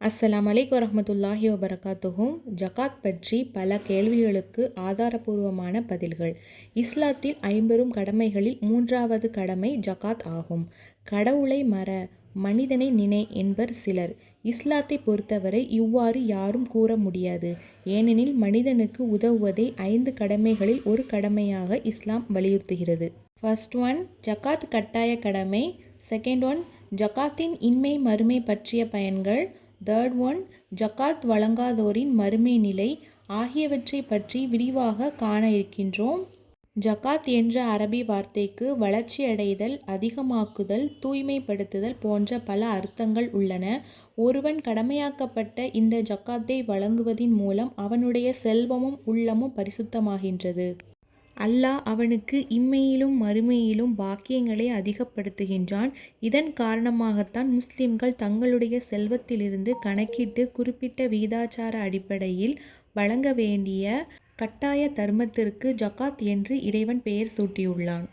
அஸ்ஸலாமு அலைக்கும் வரஹ்மத்துல்லாஹி வபரகாத்துஹும். ஜகாத் பற்றி பல கேள்விகளுக்கு ஆதாரபூர்வமான பதில்கள். இஸ்லாத்தில் ஐம்பெரும் கடமைகளில் மூன்றாவது கடமை ஜகாத் ஆகும். கடவுளை மற, மனிதனை நினை என்பர் சிலர். இஸ்லாத்தை பொறுத்தவரை இவ்வாறு யாரும் கூற முடியாது. ஏனெனில் மனிதனுக்கு உதவுவதை 5 கடமைகளில் ஒரு கடமையாக இஸ்லாம் வலியுறுத்துகிறது. ஃபர்ஸ்ட் ஒன், ஜகாத் கட்டாய கடமை. செகண்ட் ஒன், ஜகாத்தின் இன்மை மறுமை பற்றிய பயன்கள். தேர்ட் ஒன், ஜகாத் வழங்காதோரின் மறுமை நிலை ஆகியவற்றை பற்றி விரிவாக காண இருக்கின்றோம். ஜகாத் என்ற அரபி வார்த்தைக்கு வளர்ச்சியடைதல், அதிகமாக்குதல், தூய்மைப்படுத்துதல் போன்ற பல அர்த்தங்கள் உள்ளன. ஒருவன் கடமையாக்கப்பட்ட இந்த ஜகாத்தை வழங்குவதின் மூலம் அவனுடைய செல்வமும் உள்ளமும் பரிசுத்தமாகின்றது. அல்லாஹ் அவனுக்கு இம்மையிலும் மறுமையிலும் பாக்கியங்களை அதிகப்படுத்துகின்றான். இதன் காரணமாகத்தான் முஸ்லிம்கள் தங்களுடைய செல்வத்திலிருந்து கணக்கிட்டு குறிப்பிட்ட விகிதாச்சார அடிப்படையில் வழங்க வேண்டிய கட்டாய தர்மத்திற்கு ஜகாத் என்று இறைவன் பெயர் சூட்டியுள்ளான்.